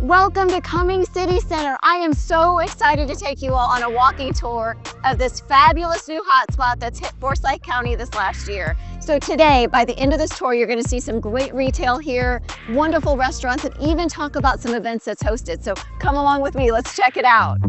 Welcome to Cumming City Center. I am so excited to take you all on a walking tour of this fabulous new hotspot that's hit Forsyth County this last year. So today, by the end of this tour, you're gonna see some great retail here, wonderful restaurants, and even talk about some events that's hosted. So come along with me, let's check it out.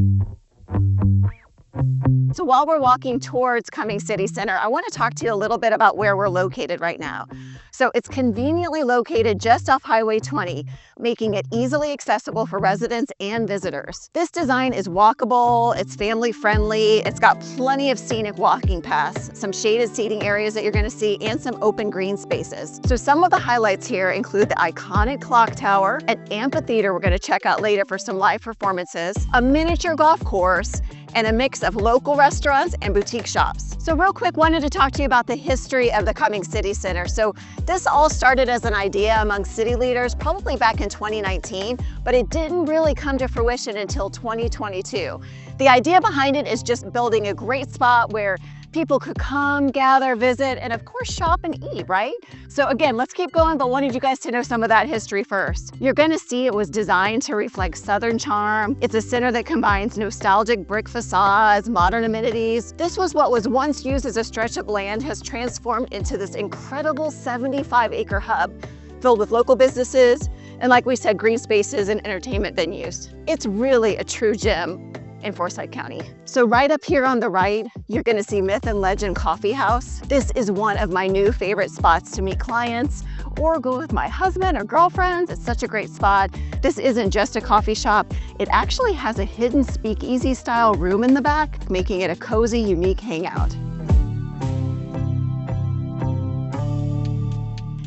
So while we're walking towards Cumming City Center, I want to talk to you a little bit about where we're located right now. So it's conveniently located just off Highway 20, making it easily accessible for residents and visitors. This design is walkable, it's family friendly, it's got plenty of scenic walking paths, some shaded seating areas that you're going to see, and some open green spaces. So some of the highlights here include the iconic clock tower, an amphitheater we're going to check out later for some live performances, a miniature golf course, and a mix of local restaurants and boutique shops. So real quick, wanted to talk to you about the history of the Cumming City Center. So this all started as an idea among city leaders probably back in 2019, but it didn't really come to fruition until 2022. The idea behind it is just building a great spot where people could come, gather, visit, and of course shop and eat, right? So again, let's keep going, but wanted you guys to know some of that history first. You're gonna see it was designed to reflect Southern charm. It's a center that combines nostalgic brick facades, modern amenities. This was what was once used as a stretch of land has transformed into this incredible 75-acre hub filled with local businesses, and like we said, green spaces and entertainment venues. It's really a true gem in Forsyth County. So right up here on the right, you're gonna see Myth and Legend Coffee House. This is one of my new favorite spots to meet clients or go with my husband or girlfriends. It's such a great spot. This isn't just a coffee shop. It actually has a hidden speakeasy style room in the back, making it a cozy, unique hangout.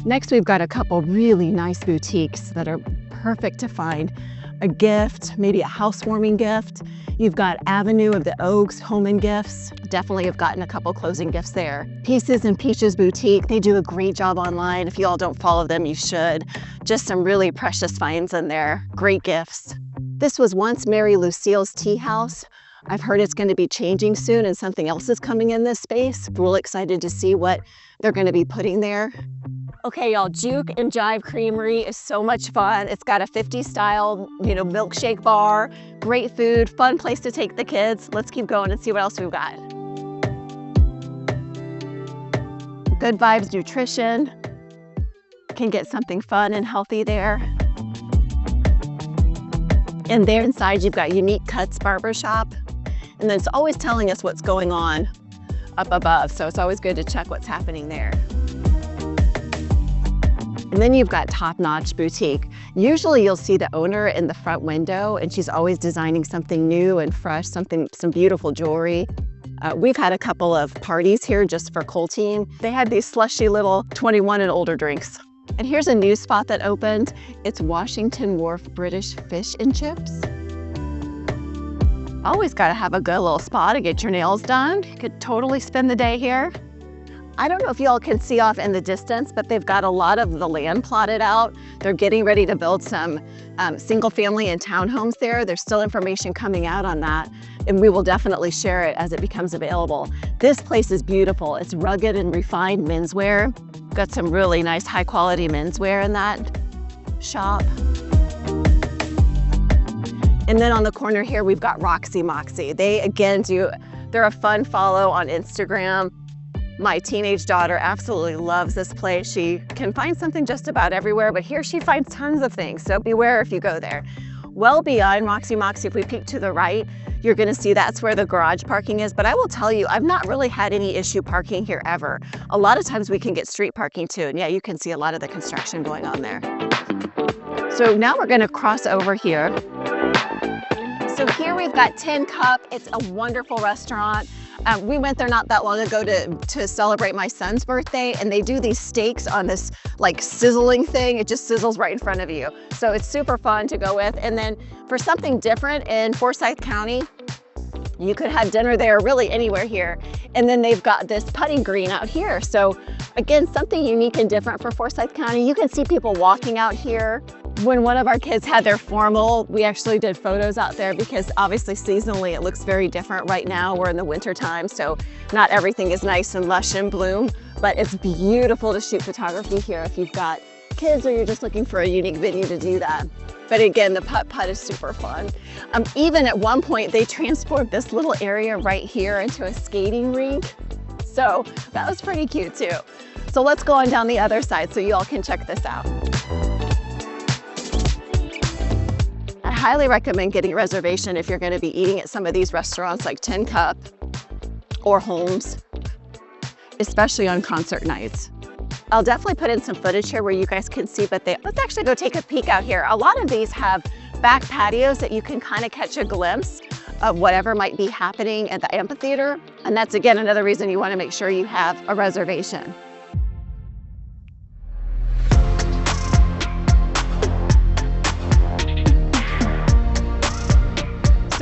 Next, we've got a couple really nice boutiques that are perfect to find a gift, maybe a housewarming gift. You've got Avenue of the Oaks Home and Gifts. Definitely have gotten a couple closing gifts there. Pieces and Peaches Boutique, they do a great job online. If you all don't follow them, you should. Just some really precious finds in there. Great gifts. This was once Mary Lucille's Tea House. I've heard it's going to be changing soon and something else is coming in this space. Real excited to see what they're going to be putting there. Okay, y'all, Juke and Jive Creamery is so much fun. It's got a 50s style, milkshake bar, great food, fun place to take the kids. Let's keep going and see what else we've got. Good Vibes Nutrition. Can get something fun and healthy there. And there inside, you've got Unique Cuts Barbershop. And then it's always telling us what's going on up above. So it's always good to check what's happening there. And then you've got Top Notch Boutique. Usually you'll see the owner in the front window and she's always designing something new and fresh, some beautiful jewelry. We've had a couple of parties here just for Colteen. They had these slushy little 21 and older drinks. And here's a new spot that opened. It's Washington Wharf British Fish and Chips. Always gotta have a good little spot to get your nails done. You could totally spend the day here. I don't know if y'all can see off in the distance, but they've got a lot of the land plotted out. They're getting ready to build some single family and townhomes there. There's still information coming out on that, and we will definitely share it as it becomes available. This place is beautiful. It's rugged and refined menswear. Got some really nice high quality menswear in that shop. And then on the corner here, we've got Roxy Moxie. They again they're a fun follow on Instagram. My teenage daughter absolutely loves this place. She can find something just about everywhere, but here she finds tons of things, so beware if you go there. Well beyond Roxy Moxie, if we peek to the right, you're gonna see that's where the garage parking is, but I will tell you, I've not really had any issue parking here ever. A lot of times we can get street parking too, and yeah, you can see a lot of the construction going on there. So now we're gonna cross over here. So here we've got Tin Cup. It's a wonderful restaurant. We went there not that long ago to celebrate my son's birthday, and they do these steaks on this like sizzling thing. It just sizzles right in front of you. So it's super fun to go with. And then for something different in Forsyth County, you could have dinner there really anywhere here. And then they've got this putting green out here. So again, something unique and different for Forsyth County. You can see people walking out here. When one of our kids had their formal, we actually did photos out there because obviously seasonally it looks very different right now. We're in the winter time, so not everything is nice and lush and bloom, but it's beautiful to shoot photography here if you've got kids or you're just looking for a unique venue to do that. But again, the putt-putt is super fun. Even at one point, they transformed this little area right here into a skating rink. So that was pretty cute too. So let's go on down the other side so you all can check this out. I highly recommend getting a reservation if you're going to be eating at some of these restaurants like Tin Cup or Holmes, especially on concert nights. I'll definitely put in some footage here where you guys can see, but let's actually go take a peek out here. A lot of these have back patios that you can kind of catch a glimpse of whatever might be happening at the amphitheater. And that's, again, another reason you want to make sure you have a reservation.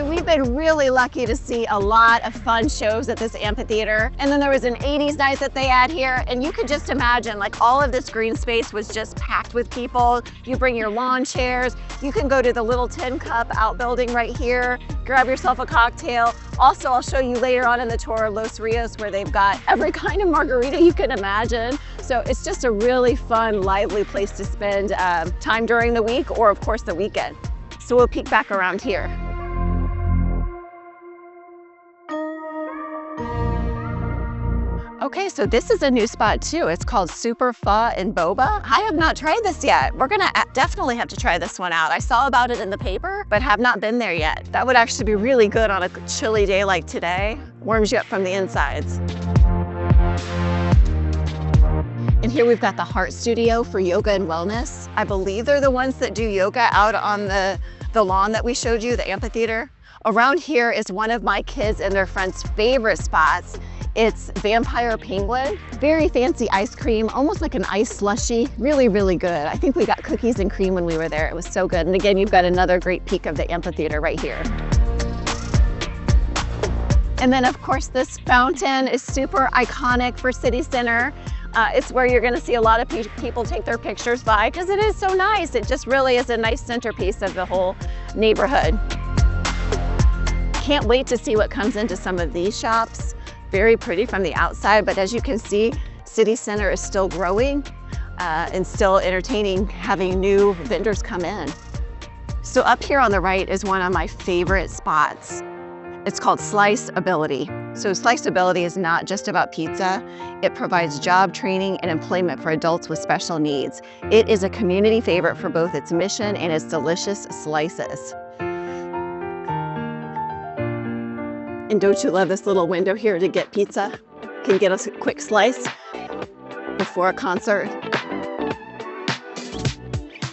We've been really lucky to see a lot of fun shows at this amphitheater. And then there was an 80s night that they had here. And you could just imagine, like, all of this green space was just packed with people. You bring your lawn chairs. You can go to the little Tin Cup outbuilding right here, grab yourself a cocktail. Also, I'll show you later on in the tour of Los Rios where they've got every kind of margarita you can imagine. So it's just a really fun, lively place to spend time during the week or, of course, the weekend. So we'll peek back around here. Okay, so this is a new spot too. It's called Super Pho and Boba. I have not tried this yet. We're gonna definitely have to try this one out. I saw about it in the paper, but have not been there yet. That would actually be really good on a chilly day like today. Warms you up from the insides. And here we've got the Heart Studio for yoga and wellness. I believe they're the ones that do yoga out on the lawn that we showed you, the amphitheater. Around here is one of my kids and their friends' favorite spots. It's Vampire Penguin. Very fancy ice cream, almost like an ice slushy. Really, really good. I think we got cookies and cream when we were there. It was so good. And again, you've got another great peek of the amphitheater right here. And then, of course, this fountain is super iconic for City Center. It's where you're gonna see a lot of people take their pictures by because it is so nice. It just really is a nice centerpiece of the whole neighborhood. Can't wait to see what comes into some of these shops. Very pretty from the outside, but as you can see, City Center is still growing and still entertaining, having new vendors come in. So up here on the right is one of my favorite spots. It's called Slice Ability. So Slice Ability is not just about pizza. It provides job training and employment for adults with special needs. It is a community favorite for both its mission and its delicious slices. And don't you love this little window here to get pizza? Can get us a quick slice before a concert.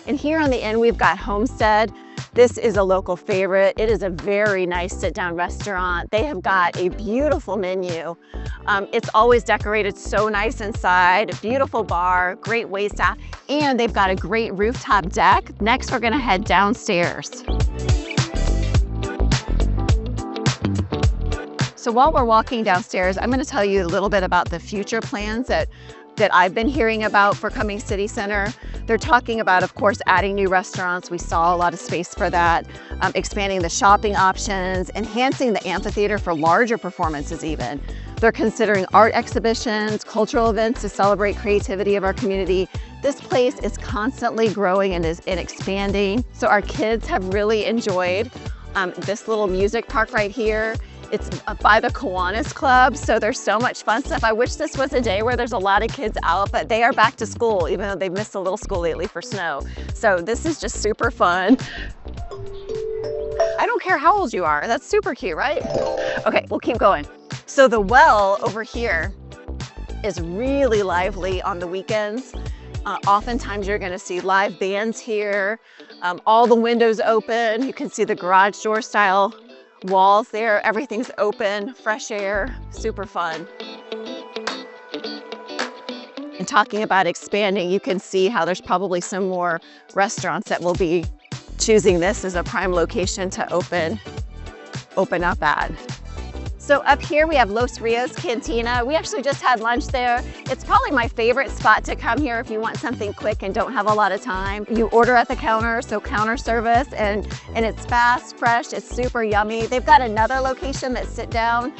And here on the end, we've got Homestead. This is a local favorite. It is a very nice sit-down restaurant. They have got a beautiful menu. It's always decorated so nice inside, a beautiful bar, great waitstaff, and they've got a great rooftop deck. Next, we're gonna head downstairs. So while we're walking downstairs, I'm gonna tell you a little bit about the future plans that I've been hearing about for Cumming City Center. They're talking about, of course, adding new restaurants. We saw a lot of space for that, expanding the shopping options, enhancing the amphitheater for larger performances even. They're considering art exhibitions, cultural events to celebrate creativity of our community. This place is constantly growing and expanding. So our kids have really enjoyed this little music park right here. It's by the Kiwanis Club, so there's so much fun stuff. I wish this was a day where there's a lot of kids out, but they are back to school, even though they've missed a little school lately for snow. So this is just super fun. I don't care how old you are. That's super cute, right? Okay, we'll keep going. So the well over here is really lively on the weekends. Oftentimes you're gonna see live bands here. All the windows open. You can see the garage door style walls there. Everything's open, fresh air, super fun. And talking about expanding, you can see how there's probably some more restaurants that will be choosing this as a prime location to open up at. So up here we have Los Rios Cantina. We actually just had lunch there. It's probably my favorite spot to come here if you want something quick and don't have a lot of time. You order at the counter, so counter service, and it's fast, fresh, it's super yummy. They've got another location that's sit down,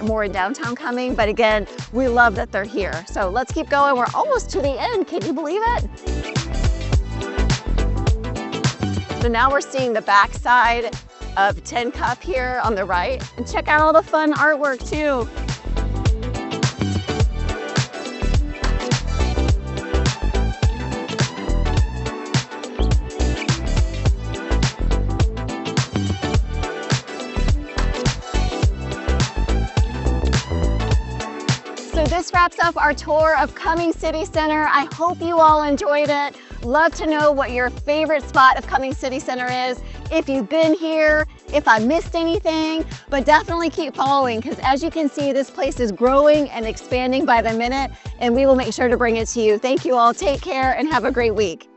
more in downtown Cumming, but again, we love that they're here. So let's keep going. We're almost to the end. Can you believe it? So now we're seeing the backside of Tin Cup here on the right. And check out all the fun artwork too. So this wraps up our tour of Cumming City Center. I hope you all enjoyed it. Love to know what your favorite spot of Cumming City Center is, if you've been here, if I missed anything, but definitely keep following because as you can see, this place is growing and expanding by the minute, and we will make sure to bring it to you. Thank you all, take care, and have a great week.